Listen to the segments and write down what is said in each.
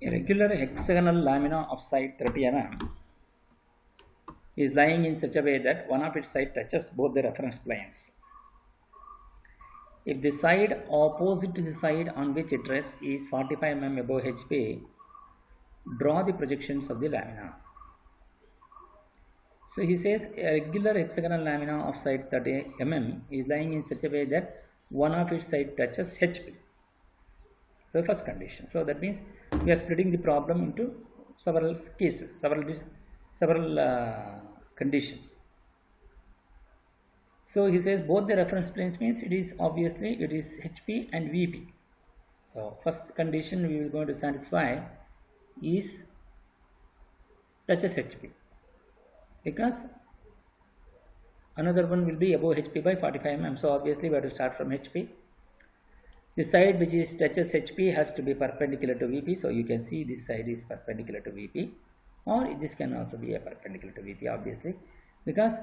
A regular hexagonal lamina of side 30 mm is lying in such a way that one of its sides touches both the reference planes. If the side opposite to the side on which it rests is 45 mm above HP, draw the projections of the lamina. So he says a regular hexagonal lamina of side 30 mm is lying in such a way that one of its side touches HP. The first condition. So that means we are splitting the problem into several cases, several conditions. So he says both the reference planes means it is obviously it is HP and VP. So first condition we are going to satisfy is touches HP, because another one will be above HP by 45 mm. So obviously we have to start from HP. The side which is touches HP has to be perpendicular to VP. So you can see this side is perpendicular to VP, or this can also be a perpendicular to VP obviously, because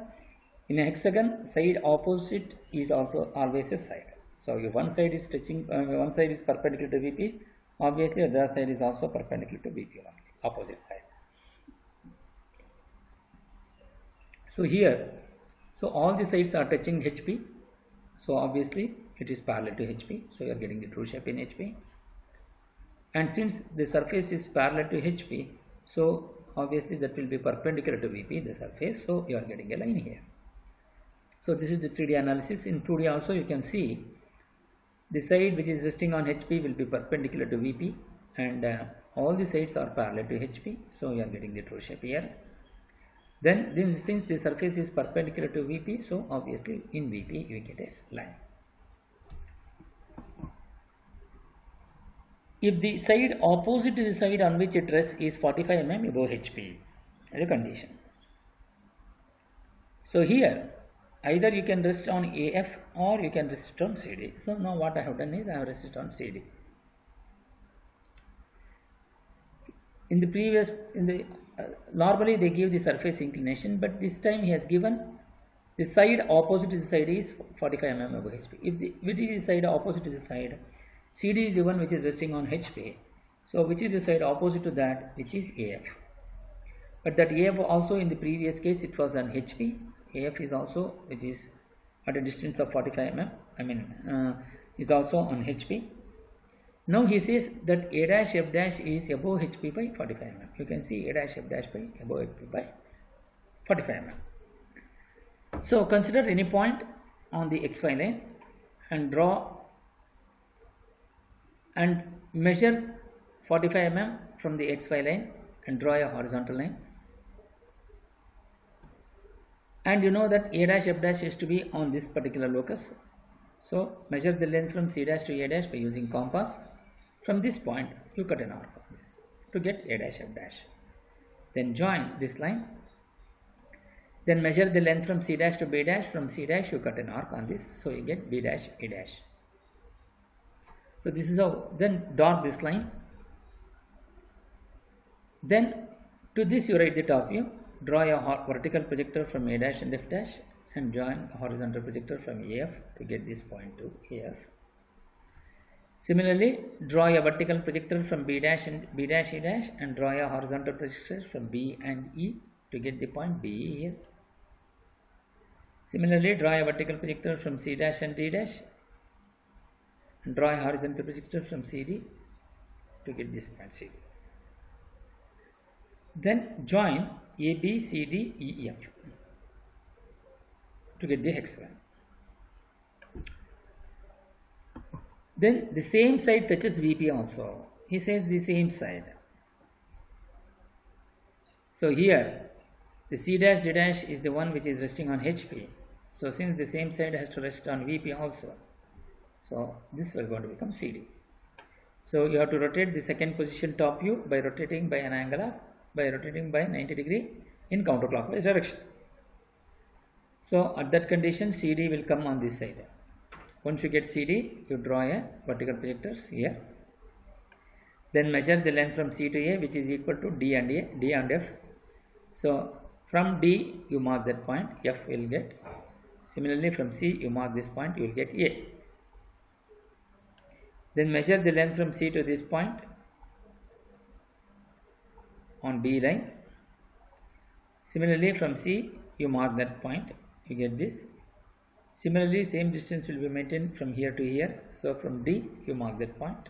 in a hexagon side opposite is also always a side. So if one side is touching, one side is perpendicular to VP, obviously the other side is also perpendicular to VP only, opposite side. So here, so all the sides are touching HP. So obviously it is parallel to HP. So you are getting the true shape in HP. And since the surface is parallel to HP, so obviously that will be perpendicular to VP, the surface. So you are getting a line here. So this is the 3D analysis. In 2D also you can see the side which is resting on HP will be perpendicular to VP, and all the sides are parallel to HP. So you are getting the true shape here. Then since the surface is perpendicular to VP, so obviously in VP you get a line. If the side opposite to the side on which it rests is 45 mm above HP, as a condition. So here either you can rest on AF or you can rest on CD. So now what I have done is I have rested on CD. In the previous, normally they give the surface inclination, but this time he has given the side opposite to the side is 45 mm above HP. If which is the side opposite to the side, CD is the one which is resting on HP. So which is the side opposite to that, which is AF. But that AF also in the previous case it was on HP. AF is also, which is at a distance of 45 mm, is also on HP. Now he says that A dash F dash is above HP by 45 mm. You can see A dash F dash by above HP by 45 mm. So consider any point on the XY line and draw and measure 45 mm from the XY line and draw a horizontal line. And you know that A dash F dash is to be on this particular locus. So measure the length from C dash to A dash by using compass. From this point you cut an arc on this to get A dash F dash. Then join this line. Then measure the length from C dash to B dash. From C dash you cut an arc on this. So you get B dash A dash. So this is how, then dot this line. Then to this you write the top view. Draw a vertical projector from A dash and F dash and join a horizontal projector from AF to get this point to AF. Similarly, draw a vertical projector from B dash and B dash E dash and draw a horizontal projector from B and E to get the point BE here. Similarly, draw a vertical projector from C dash and D dash and draw a horizontal projector from CD to get this point CD. Then join A, B, C, D, E, F to get the hexagon. Then the same side touches VP also. He says the same side. So here the C dash D dash is the one which is resting on HP. So since the same side has to rest on VP also, so this will going to become CD. So you have to rotate the second position top view by rotating by an angle of, by rotating by 90 degree in counterclockwise direction. So at that condition CD will come on this side. Once you get CD, you draw a vertical projectors here. Then measure the length from C to A, which is equal to D and F. So from D you mark that point, F will get. Similarly from C you mark this point, you will get A. Then measure the length from C to this point on D line. Similarly, from C you mark that point, you get this. Similarly, same distance will be maintained from here to here. So from D you mark that point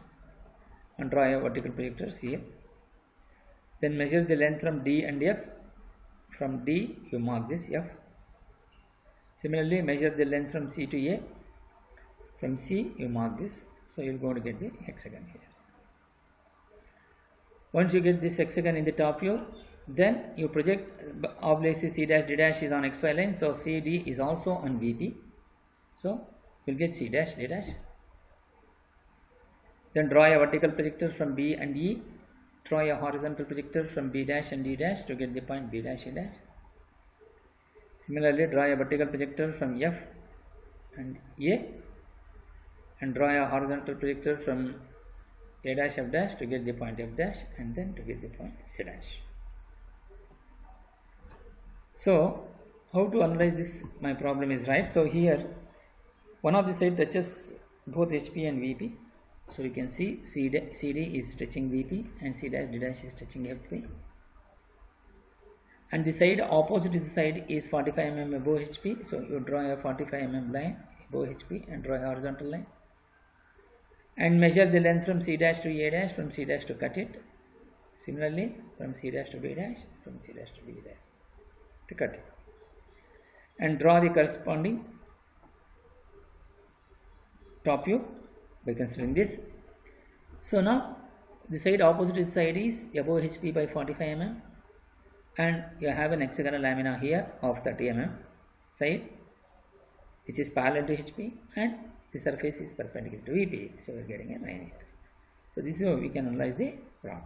and draw a vertical projectors here. Then measure the length from D and F. From D you mark this F. Similarly, measure the length from C to A. From C you mark this. So you are going to get the hexagon here. Once you get this hexagon in the top view, then you project obviously C dash D dash is on XY line, so CD is also on VP. So you will get C dash D dash. Then draw a vertical projector from B and E. Draw a horizontal projector from B dash and D dash to get the point B dash E dash. Similarly, draw a vertical projector from F and A, and draw a horizontal projector from A dash F dash to get the point F dash, and then to get the point A dash. So how to analyze this? My problem is right. So here one of the side touches both HP and VP. So you can see CD is touching VP and C dash D dash is touching FP. And the side opposite to the side is 45 mm above HP. So you draw a 45 mm line above HP and draw a horizontal line. And measure the length from C dash to A dash, from C dash to cut it. Similarly, from C dash to B dash, from C dash to B dash to cut it. And draw the corresponding top view by considering this. So now the side opposite to the side is above HP by 45 mm, and you have an hexagonal lamina here of 30 mm side which is parallel to HP, and the surface is perpendicular to VP. So we are getting a line here. So this is how we can analyze the problem.